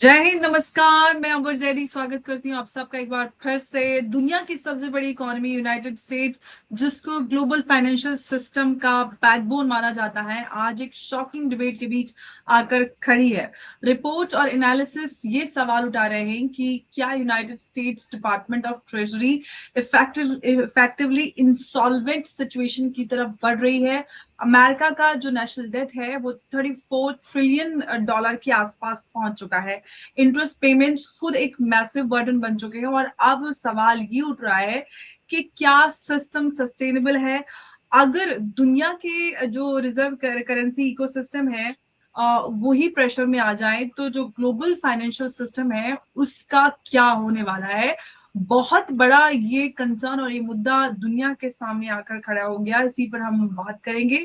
जय हिंद, नमस्कार। मैं अंबर जैदी स्वागत करती हूँ आप सबका एक बार फिर से। दुनिया की सबसे बड़ी इकोनॉमी यूनाइटेड स्टेट्स, जिसको ग्लोबल फाइनेंशियल सिस्टम का बैकबोन माना जाता है, आज एक शॉकिंग डिबेट के बीच आकर खड़ी है। रिपोर्ट और एनालिसिस ये सवाल उठा रहे हैं कि क्या United states department of treasury effectively insolvent situation की तरफ बढ़ रही है। अमेरिका का जो नेशनल डेट है वो 34 ट्रिलियन डॉलर के आसपास पहुंच चुका है। इंटरेस्ट पेमेंट्स खुद एक मैसिव बर्डन बन चुके हैं और अब सवाल ये उठ रहा है कि क्या सिस्टम सस्टेनेबल है। अगर दुनिया के जो रिजर्व करेंसी इकोसिस्टम है वही प्रेशर में आ जाए तो जो ग्लोबल फाइनेंशियल सिस्टम है उसका क्या होने वाला है। बहुत बड़ा ये कंसर्न और ये मुद्दा दुनिया के सामने आकर खड़ा हो गया। इसी पर हम बात करेंगे।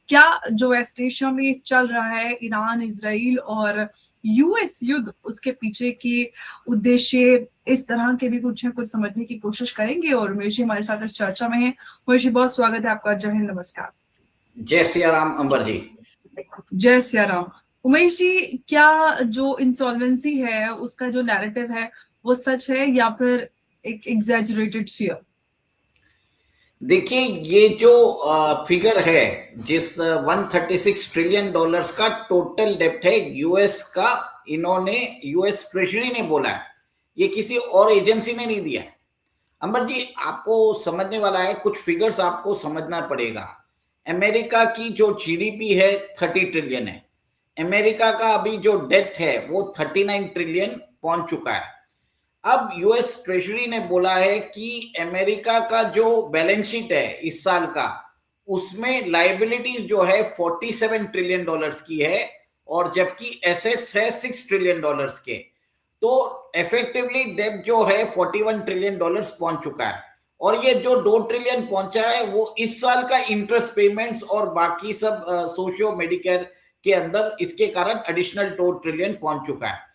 क्या जो वेस्ट एशिया में चल रहा है, ईरान, इसराइल और यूएस युद्ध, उसके पीछे के उद्देश्य, इस तरह के भी कुछ है, कुछ समझने की कोशिश करेंगे। और उमेश जी हमारे साथ इस चर्चा में है। उमेश जी, बहुत स्वागत है आपका। जय हिंद, नमस्कार। जय सिया राम अंबर जी। जय सिया राम। उमेश जी, क्या जो इंसॉल्वेंसी है उसका जो नैरेटिव है वो सच है या फिर एक एग्जैजरेटेड फियर? देखिए, ये जो फिगर है, जिस 136 ट्रिलियन डॉलर्स का टोटल डेप्ट है यूएस का, इन्होंने यूएस ट्रेजरी ने बोला है, ये किसी और एजेंसी ने नहीं दिया है। अंबर जी, आपको समझने वाला है, कुछ फिगर्स आपको समझना पड़ेगा। अमेरिका की जो जीडीपी है 30 ट्रिलियन है। अमेरिका का अभी जो डेट है वो 39 ट्रिलियन पहुंच चुका है। अब यूएस ट्रेजरी ने बोला है कि अमेरिका का जो बैलेंस शीट है इस साल का, उसमें लाइबिलिटीज जो है 47 ट्रिलियन डॉलर्स की है, और जबकि एसेट्स है 6 ट्रिलियन डॉलर्स के। तो इफेक्टिवली डेब्ट जो है 41 ट्रिलियन डॉलर्स पहुंच चुका है। और ये जो 2 ट्रिलियन पहुंचा है वो इस साल का इंटरेस्ट पेमेंट्स और बाकी सब सोशियो मेडिकेयर के अंदर, इसके कारण एडिशनल 2 ट्रिलियन पहुंच चुका है।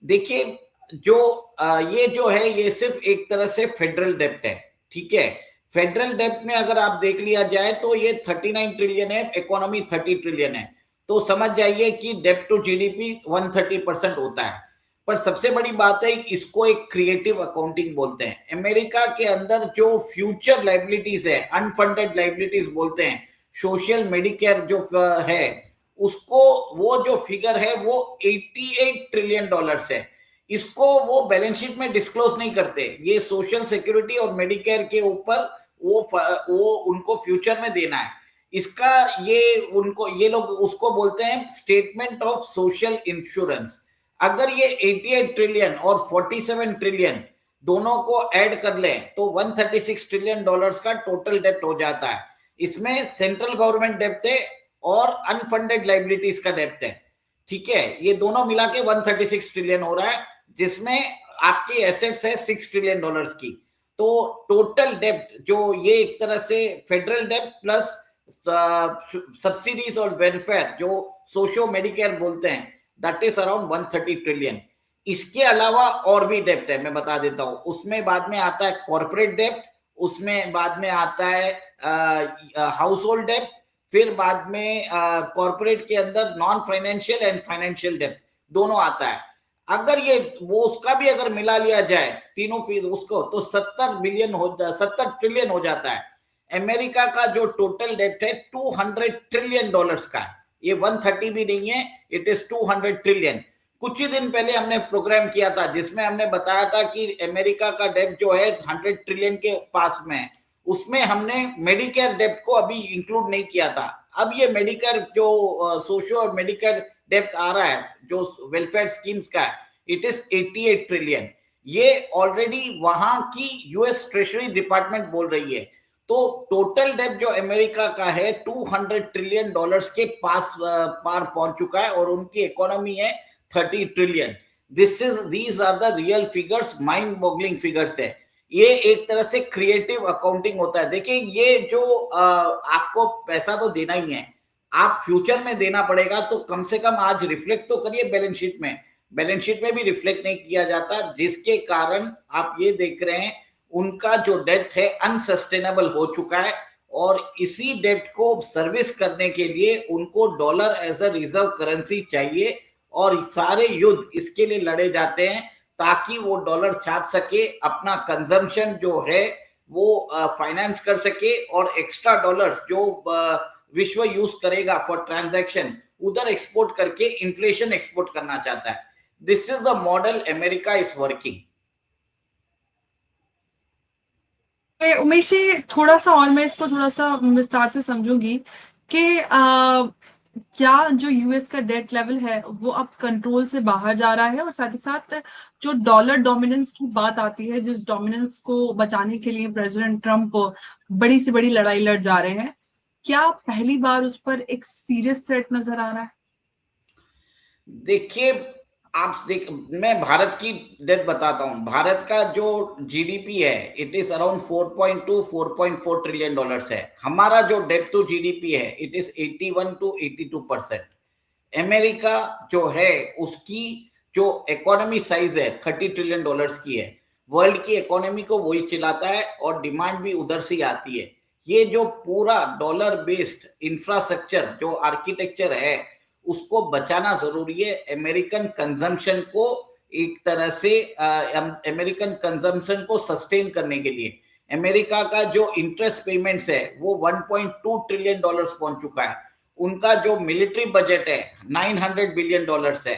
देखिए, जो ये जो है ये सिर्फ एक तरह से फेडरल डेप्ट है, ठीक है। फेडरल डेप्ट में अगर आप देख लिया जाए तो ये 39 ट्रिलियन है, इकोनॉमी 30 ट्रिलियन है, तो समझ जाइए कि डेप्ट टू जीडीपी 130% होता है। पर सबसे बड़ी बात है, इसको एक क्रिएटिव अकाउंटिंग बोलते हैं। अमेरिका के अंदर जो फ्यूचर लाइबिलिटीज है, अनफंडेड लाइबिलिटीज बोलते हैं, सोशल मेडिकेयर जो है, उसको वो जो फिगर है वो 88 ट्रिलियन डॉलर्स है। इसको वो बैलेंस शीट में डिस्क्लोज नहीं करते। ये सोशल सिक्योरिटी और मेडिकेयर के ऊपर वो उनको फ्यूचर में देना है। इसका ये लोग उसको बोलते हैं स्टेटमेंट ऑफ सोशल इंश्योरेंस। अगर ये 88 ट्रिलियन और 47 ट्रिलियन दोनों को ऐड कर ले तो 136 ट्रिलियन डॉलर्स का टोटल डेप्ट हो जाता है। इसमें सेंट्रल गवर्नमेंट डेप्ट है और अनफंडेड लाइबिलिटीज का डेप्ट है, ठीक है। ये दोनों मिला के 136 ट्रिलियन हो रहा है, जिसमें आपकी एसेट्स है 6 ट्रिलियन डॉलर्स की। तो टोटल डेप्ट जो ये एक तरह से फेडरल डेप्ट प्लस सब्सिडीज और वेलफेयर जो सोशियो मेडिकेयर बोलते हैं, दैट इज अराउंड 130 ट्रिलियन। इसके अलावा और भी डेप्ट है, मैं बता देता हूं। उसमें बाद में आता है कॉर्पोरेट डेप्ट, उसमें बाद में आता है हाउस होल्ड डेप्ट, फिर बाद में कॉर्पोरेट के अंदर नॉन फाइनेंशियल एंड फाइनेंशियल डेप्ट दोनों आता है। अगर ये वो उसका भी अगर मिला लिया जाए तीनों फीस उसको, तो 70 ट्रिलियन हो जाता है। अमेरिका का जो टोटल डेट है 200 ट्रिलियन डॉलर्स का है। ये 130 भी नहीं है, इट इज 200 ट्रिलियन। कुछ ही दिन पहले हमने प्रोग्राम किया था जिसमें हमने बताया था कि अमेरिका का डेट जो है 100 ट्रिलियन के पास में है। उसमें हमने मेडिकेयर डेप्ट को अभी इंक्लूड नहीं किया था। अब ये मेडिकेयर जो सोशल और मेडिकेयर डेप्ट आ रहा है जो वेलफेयर स्कीम्स का, इट इज 88 ट्रिलियन। ये ऑलरेडी वहां की यूएस ट्रेजरी डिपार्टमेंट बोल रही है। तो टोटल डेप्ट जो अमेरिका का है 200 ट्रिलियन डॉलर्स के पास पार पहुंच चुका है, और उनकी इकोनॉमी है 30 trillion. These are the real figures, mind boggling figures है। ये एक तरह से क्रिएटिव अकाउंटिंग होता है। देखिए, ये जो आपको पैसा तो देना ही है, आप फ्यूचर में देना पड़ेगा, तो कम से कम आज रिफ्लेक्ट तो करिए बैलेंस शीट में। बैलेंस शीट में भी रिफ्लेक्ट नहीं किया जाता, जिसके कारण आप ये देख रहे हैं उनका जो डेट है अनसस्टेनेबल हो चुका है। और इसी डेट को सर्विस करने के लिए उनको dollar as a reserve currency चाहिए, और सारे युद्ध इसके लिए लड़े जाते हैं ताकि वो डॉलर छाप सके, अपना कंजम्पशन जो है वो फाइनेंस कर सके, और एक्स्ट्रा डॉलर्स जो विश्व यूज करेगा फॉर ट्रांजैक्शन उधर एक्सपोर्ट करके इन्फ्लेशन एक्सपोर्ट करना चाहता है. This is the model America is working. Umesh ji, थोड़ा सा और मैं इसको थोड़ा सा विस्तार से समझूंगी कि क्या जो यूएस का डेट लेवल है वो अब कंट्रोल से बाहर जा रहा है, और साथ ही साथ जो डॉलर डोमिनेंस की बात आती है, जिस डोमिनेंस को बचाने के लिए प्रेसिडेंट ट्रम्प बड़ी से बड़ी लड़ाई लड़ जा रहे हैं, क्या पहली बार उस पर एक सीरियस थ्रेट नजर आ रहा है? देखिए, मैं भारत की डेट बताता हूं. भारत का जो जीडीपी है it is around 4.2 4.4 trillion dollars है. हमारा जो डेट टू जीडीपी है इट इज 81 to 82%. अमेरिका जो है उसकी जो इकोनॉमी साइज है 30 ट्रिलियन डॉलर्स की है. वर्ल्ड की इकोनॉमी को वही चलाता है और डिमांड भी उधर से आती है. ये जो पूरा डॉलर बेस्ड इंफ्रास्ट्रक्चर जो आर्किटेक्चर है उसको बचाना जरूरी है. अमेरिकन कंजम्पशन को एक तरह से अमेरिकन कंजम्पशन को सस्टेन करने के लिए अमेरिका का जो इंटरेस्ट पेमेंट्स है वो 1.2 ट्रिलियन डॉलर्स पहुंच चुका है. उनका जो मिलिट्री बजट है 900 बिलियन डॉलर्स है.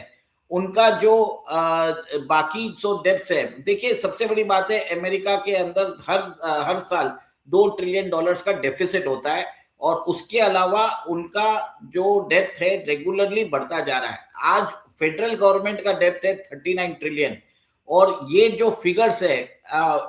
उनका जो बाकी जो डेब्ट्स है, देखिए सबसे बड़ी बात है अमेरिका के अंदर हर साल 2 ट्रिलियन डॉलर्स का डेफिसिट होता है, और उसके अलावा उनका जो डेप्थ है रेगुलरली बढ़ता जा रहा है. आज फेडरल गवर्नमेंट का डेप्थ है 39 ट्रिलियन, और ये जो फिगर्स है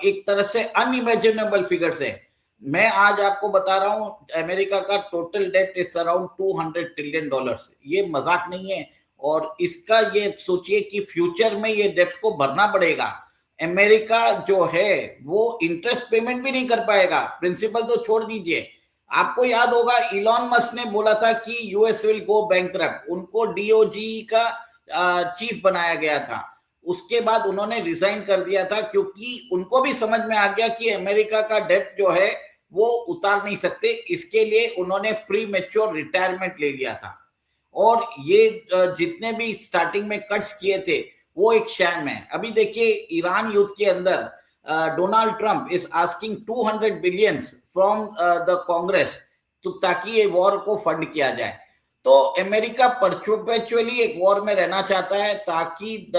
एक तरह से अनइमेजिनेबल फिगर्स है. मैं आज आपको बता रहा हूं अमेरिका का total date is around 200 trillion dollars. ये मजाक नहीं है, और इसका ये सोचिए कि फ्यूचर में ये डेप्थ को भरना पड़ेगा. अमेरिका जो है वो इंटरेस्ट पेमेंट भी नहीं कर पाएगा, प्रिंसिपल तो छोड़ दीजिए. आपको याद होगा इलॉन मस्क ने बोला था कि यूएस विल गो बैंकरप्ट. उनको डीओजी का चीफ बनाया गया था. उसके बाद उन्होंने रिजाइन कर दिया था क्योंकि उनको भी समझ में आ गया कि अमेरिका का डेट जो है वो उतार नहीं सकते. इसके लिए उन्होंने प्री मैच्योर रिटायरमेंट ले लिया था. और ये जितने भी स्टार्टिंग में कट्स किए थे वो एक शैम है. अभी देखिए ईरान युद्ध के अंदर Donald Trump is asking 200 billion from the Congress ताकि ये वॉर को फंड किया जाए. तो अमेरिका परपेचुअली एक वॉर में रहना चाहता है ताकि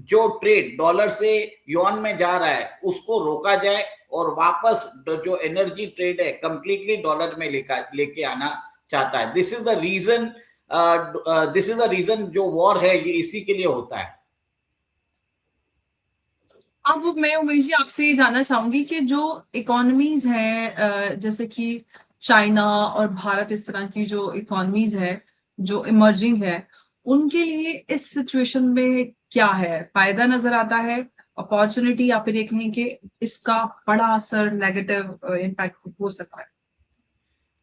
जो ट्रेड डॉलर से युआन में जा रहा है उसको रोका जाए, और वापस जो एनर्जी ट्रेड है कंप्लीटली डॉलर में लेके आना चाहता है. दिस इज द रीजन जो वॉर है ये इसी के लिए होता है. अब मैं उमेश जी आपसे ये जानना चाहूंगी कि जो इकोनॉमीज हैं जैसे कि चाइना और भारत, इस तरह की जो इकोनॉमीज है जो इमर्जिंग है, उनके लिए इस सिचुएशन में क्या है, फायदा नजर आता है, अपॉर्चुनिटी, या फिर ये कहें कि इसका बड़ा असर, नेगेटिव इम्पैक्ट हो सकता है?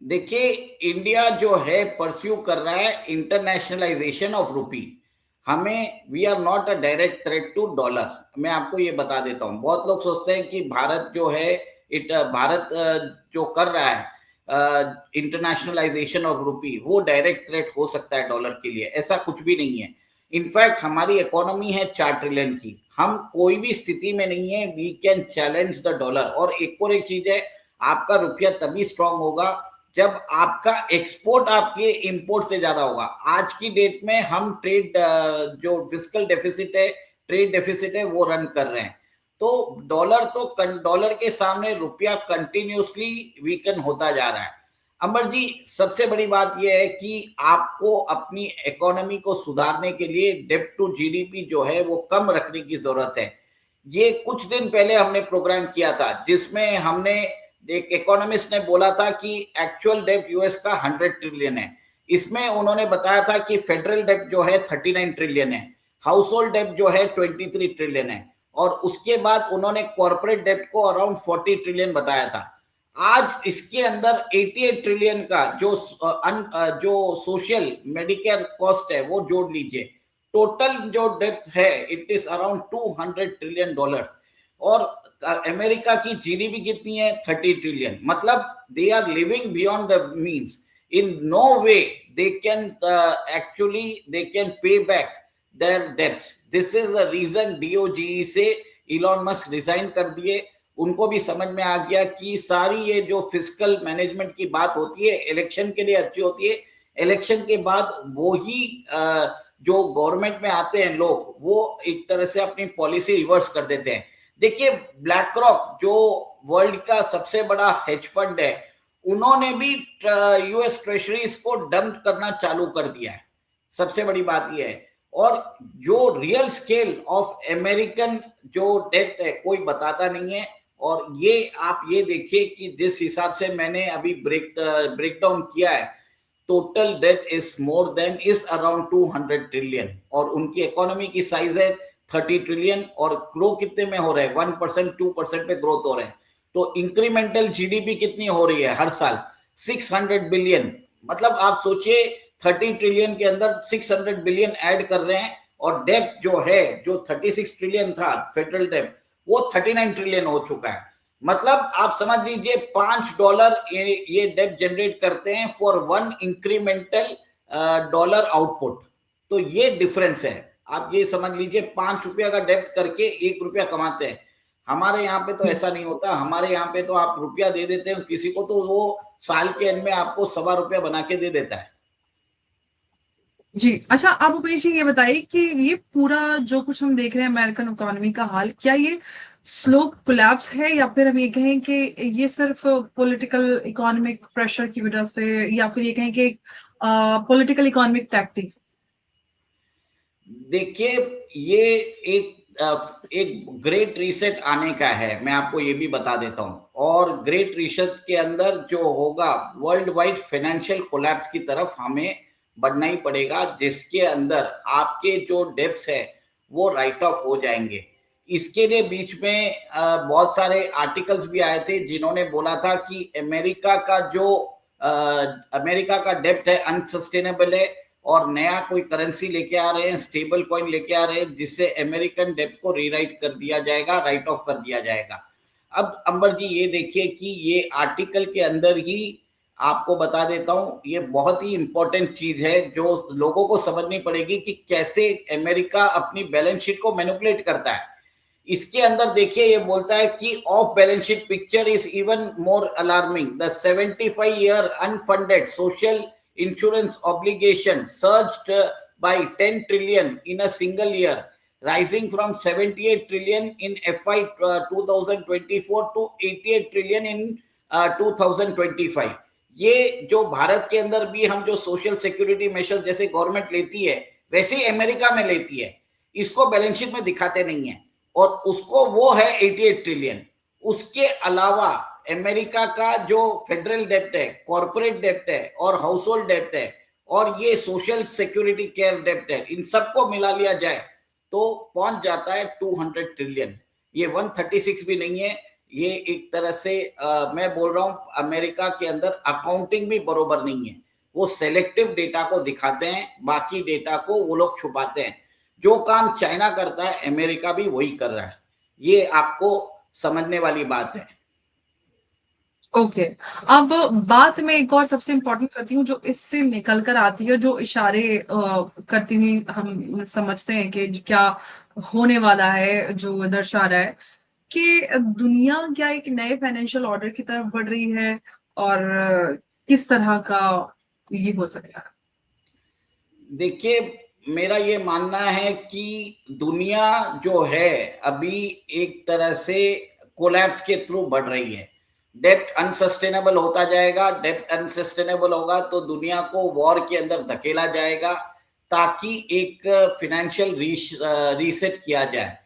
देखिए, इंडिया जो है परस्यू कर रहा है इंटरनेशनलाइजेशन ऑफ रुपी. हमें we are not a direct threat to dollar. मैं आपको ये बता देता हूँ. बहुत लोग सोचते हैं कि भारत जो है भारत जो कर रहा है इंटरनेशनलाइजेशन ऑफ रुपी वो डायरेक्ट थ्रेट हो सकता है डॉलर के लिए. ऐसा कुछ भी नहीं है. इनफैक्ट हमारी इकोनॉमी है 4 ट्रिलियन की. हम कोई भी स्थिति में नहीं है we can challenge the dollar. और एक चीज है, आपका रुपया तभी स्ट्रांग होगा जब आपका एक्सपोर्ट आपके इंपोर्ट से ज्यादा होगा. आज की डेट में हम ट्रेड जो फिस्कल डेफिसिट है, ट्रेड डेफिसिट है, वो रन कर रहे हैं. तो डॉलर के सामने रुपया कंटिन्यूसली वीकन होता जा रहा है. अमर जी, सबसे बड़ी बात यह है कि आपको अपनी इकोनॉमी को सुधारने के लिए डेब्ट टू जीडीपी जो है वो कम रखने की जरूरत है. ये कुछ दिन पहले हमने प्रोग्राम किया था जिसमें हमने एक इकोनॉमिस्ट ने बोला था कि एक्चुअल डेब्ट यूएस का 100 ट्रिलियन है. इसमें उन्होंने बताया था कि फेडरल डेब्ट जो है 39 ट्रिलियन है, हाउस होल्ड डेब्ट जो है 23 ट्रिलियन है, और उसके बाद उन्होंने कॉर्पोरेट डेब्ट को अराउंड 40 ट्रिलियन बताया था. आज इसके अंदर 88 ट्रिलियन का जो सोशल मेडिकेयर कॉस्ट है वो जोड़ लीजिए. टोटल जो डेब्ट है it is around 200 trillion dollars. और अमेरिका की जीडीपी कितनी है? 30 ट्रिलियन. मतलब they are living beyond the means. in no way they can actually they can pay back their debts. This is the reason DOGE से Elon Musk resign कर दिए. उनको भी समझ में आ गया कि सारी ये जो फिस्कल मैनेजमेंट की बात होती है इलेक्शन के लिए अच्छी होती है, इलेक्शन के बाद वो ही जो गवर्नमेंट में आते हैं लोग वो एक तरह से अपनी पॉलिसी रिवर्स कर देते हैं. देखिए ब्लैक रॉक जो वर्ल्ड का सबसे बड़ा हेज फंड है, उन्होंने भी यूएस ट्रेजरीज को डंप करना चालू कर दिया है. सबसे बड़ी बात यह है. और जो रियल स्केल ऑफ अमेरिकन जो डेट है कोई बताता नहीं है. और ये आप ये देखिए कि जिस हिसाब से मैंने अभी ब्रेक डाउन किया है, total date is more than is around 200 trillion और उनकी इकोनॉमी की साइज है 30 ट्रिलियन और ग्रो कितने में हो रहे हैं 1% 2% पे ग्रोथ हो रहे हैं. तो इंक्रीमेंटल जीडीपी कितनी हो रही है हर साल 600 बिलियन. मतलब आप सोचिए 30 ट्रिलियन के अंदर 600 बिलियन ऐड कर रहे हैं और डेट जो है जो 36 ट्रिलियन था फेडरल डेट वो 39 ट्रिलियन हो चुका है. मतलब आप समझ लीजिए $5 ये डेट जनरेट करते हैं फॉर 1 इंक्रीमेंटल डॉलर आउटपुट. तो ये डिफरेंस है. आप ये समझ लीजिए ₹5 का डेप्थ करके ₹1 कमाते हैं. हमारे यहाँ पे तो ऐसा नहीं होता. हमारे यहाँ पे तो आप रुपया दे देते हैं किसी को तो वो साल के एंड में आपको ₹1.25 बना के दे देता है. जी, अच्छा आप उमेश जी ये बताइए कि ये पूरा जो कुछ हम देख रहे हैं अमेरिकन इकोनॉमी का हाल, क्या ये स्लो कोलैप्स है या फिर हम ये कहें कि ये सिर्फ पॉलिटिकल इकोनॉमिक प्रेशर की वजह से या फिर ये कहें कि पॉलिटिकल इकोनॉमिक टैक्टिक? देखिए ये एक ग्रेट रीसेट आने का है, मैं आपको ये भी बता देता हूं. और ग्रेट रीसेट के अंदर जो होगा वर्ल्ड वाइड फाइनेंशियल कोलैप्स की तरफ हमें बढ़ना ही पड़ेगा, जिसके अंदर आपके जो डेब्ट्स है वो राइट ऑफ हो जाएंगे. इसके लिए बीच में बहुत सारे आर्टिकल्स भी आए थे जिन्होंने बोला था कि अमेरिका का डेब्ट है अनसस्टेनेबल है और नया कोई करेंसी लेके आ रहे हैं, स्टेबल कॉइन लेके आ रहे हैं जिससे अमेरिकन डेब्ट को रीराइट कर दिया जाएगा, राइट ऑफ कर दिया जाएगा. अब अंबर जी ये देखिए कि ये आर्टिकल के अंदर ही आपको बता देता हूं, ये बहुत ही इंपॉर्टेंट चीज है जो लोगों को समझनी पड़ेगी कि कैसे अमेरिका अपनी बैलेंस शीट को मैनिपुलेट करता है. इसके अंदर देखिए ये बोलता है कि of balance sheet picture is even more alarming. The 75-year unfunded social insurance obligation surged by 10 trillion in a single year, rising from 78 trillion in FY 2024 to 88 trillion in 2025. ये जो भारत के अंदर भी हम जो सोशल सिक्योरिटी मेजर जैसे government लेती है वैसे ही अमेरिका में लेती है. इसको बैलेंस शीट में दिखाते नहीं है और उसको वो है 88 ट्रिलियन. उसके अलावा अमेरिका का जो फेडरल डेब्ट है, कॉर्पोरेट डेब्ट है और हाउस होल्ड डेब्ट है और ये सोशल सिक्योरिटी केयर डेब्ट है, इन सबको मिला लिया जाए तो पहुंच जाता है 200 ट्रिलियन. ये 136 भी नहीं है. ये एक तरह से मैं बोल रहा हूं अमेरिका के अंदर अकाउंटिंग भी बरोबर नहीं है. वो सेलेक्टिव डेटा को दिखाते हैं, बाकी डेटा को वो लोग छुपाते हैं. जो काम चाइना करता है अमेरिका भी वही कर रहा है. ये आपको समझने वाली बात है. ओके अब बात मैं एक और सबसे इम्पोर्टेंट करती हूँ जो इससे निकल कर आती है, जो इशारे करती हुई हम समझते हैं कि क्या होने वाला है, जो दर्शा रहा है कि दुनिया क्या एक नए फाइनेंशियल ऑर्डर की तरफ बढ़ रही है और किस तरह का ये हो सकता है. देखिए मेरा ये मानना है कि दुनिया जो है अभी एक तरह से कोलैप्स के थ्रू बढ़ रही है. डेब्ट अनसस्टेनेबल होता जाएगा. डेब्ट अनसस्टेनेबल होगा तो दुनिया को वॉर के अंदर धकेला जाएगा ताकि एक फाइनेंशियल रीसेट किया जाए.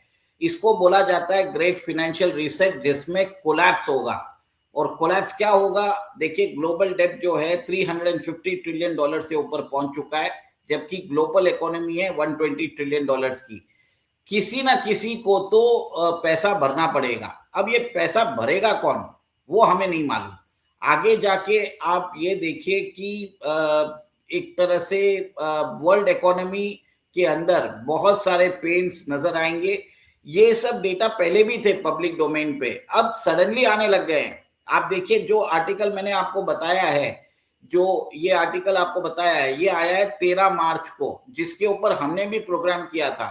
इसको बोला जाता है ग्रेट फाइनेंशियल रीसेट, जिसमें कोलैप्स होगा. और कोलैप्स क्या होगा? देखिए ग्लोबल डेब्ट जो है $350 ट्रिलियन से ऊपर पहुंच चुका है, जबकि ग्लोबल इकोनॉमी है $120 ट्रिलियन की. किसी ना किसी को तो पैसा भरना पड़ेगा. अब ये पैसा भरेगा कौन वो हमें नहीं मालूम. आगे जाके आप ये देखिए कि एक तरह से वर्ल्ड इकोनॉमी के अंदर बहुत सारे पेन्स नजर आएंगे. ये सब डेटा पहले भी थे पब्लिक डोमेन पे, अब सडनली आने लग गए हैं. आप देखिए जो आर्टिकल मैंने आपको बताया है जो ये आर्टिकल आपको बताया है, ये आया है 13 मार्च को, जिसके ऊपर हमने भी प्रोग्राम किया था।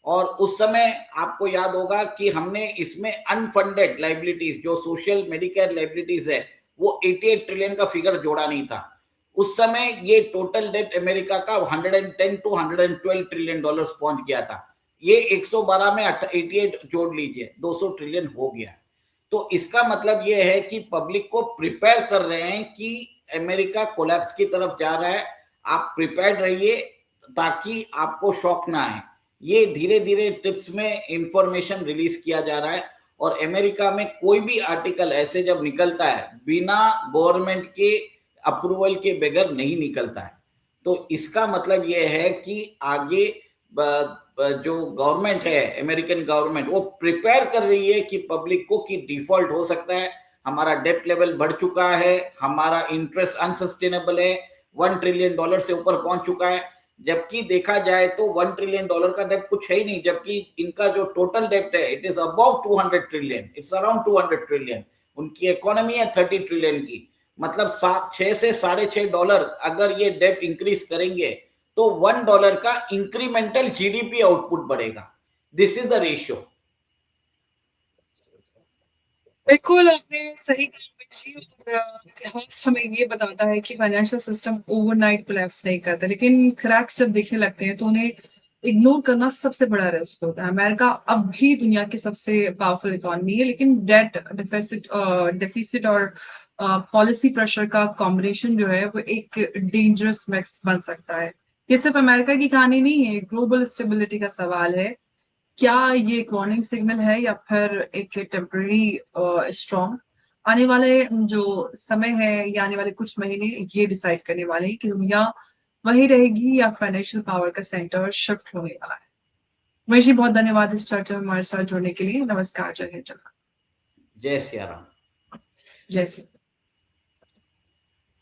और उस समय आपको याद होगा कि हमने इसमें अनफंडेड लाइबिलिटीज, जो सोशल मेडिकेयर लाइबिलिटीज है, वो 88 ट्रिलियन का फिगर जोड़ा नहीं था। उस समय ये टोटल डेट अमेरिका का 110 टू 112 ट्रिलियन डॉलर्स पहुंच गया था। ये 112 में 88 जोड़ लीजिए, 200 ट्रिलियन हो गया। तो इसका मतलब ये है कि पब्लिक को प्रिपेयर कर रहे हैं कि अमेरिका कोलैप्स की तरफ जा रहा है, आप प्रिपेयर्ड रहिए ताकि आपको शॉक ना आए। ये धीरे धीरे टिप्स में इंफॉर्मेशन रिलीज किया जा रहा है। और अमेरिका में कोई भी आर्टिकल ऐसे जब निकलता है, बिना गवर्नमेंट के अप्रूवल के बगैर नहीं निकलता है। तो इसका मतलब ये है कि आगे जो गवर्नमेंट है, अमेरिकन गवर्नमेंट, वो प्रिपेयर कर रही है कि पब्लिक को कि डिफॉल्ट हो सकता है, हमारा डेट लेवल बढ़ चुका है, हमारा इंटरेस्ट अनसस्टेनेबल है, $1 ट्रिलियन से ऊपर पहुंच चुका है। जबकि देखा जाए तो $1 ट्रिलियन का डेट कुछ है ही नहीं, जबकि इनका जो टोटल डेट है it is above 200 trillion, it's around 200 trillion. उनकी इकोनॉमी है 30 ट्रिलियन की। मतलब 6 से $6.5 अगर ये डेट इंक्रीज करेंगे तो $1 का इंक्रीमेंटल जीडीपी आउटपुट बढ़ेगा। This is the ratio. बिल्कुल आपने सही कहा वैशी। और इतिहास हमें ये बताता है कि फाइनेंशियल सिस्टम ओवरनाइट कोलैप्स नहीं करता, लेकिन क्रैक्स जब दिखने लगते हैं तो उन्हें इग्नोर करना सबसे बड़ा रिस्क होता है। अमेरिका अब भी दुनिया की सबसे पावरफुल इकोनॉमी है, लेकिन डेट डेफिसिट और पॉलिसी प्रेशर का कॉम्बिनेशन जो है वो एक डेंजरस मिक्स बन सकता है। ये सिर्फ अमेरिका की कहानी नहीं है, ग्लोबल स्टेबिलिटी का सवाल है। क्या ये एक वार्निंग सिग्नल है या फिर एक टेम्पररी स्ट्रॉन्ग? आने वाले जो समय है या आने वाले कुछ महीने ये डिसाइड करने वाले हैं कि दुनिया वही रहेगी या फाइनेंशियल पावर का सेंटर शिफ्ट होने वाला है। महेश जी, बहुत धन्यवाद इस चर्चा में हमारे साथ जुड़ने के लिए। नमस्कार, जय हिंद, जय सिया राम। जय श्री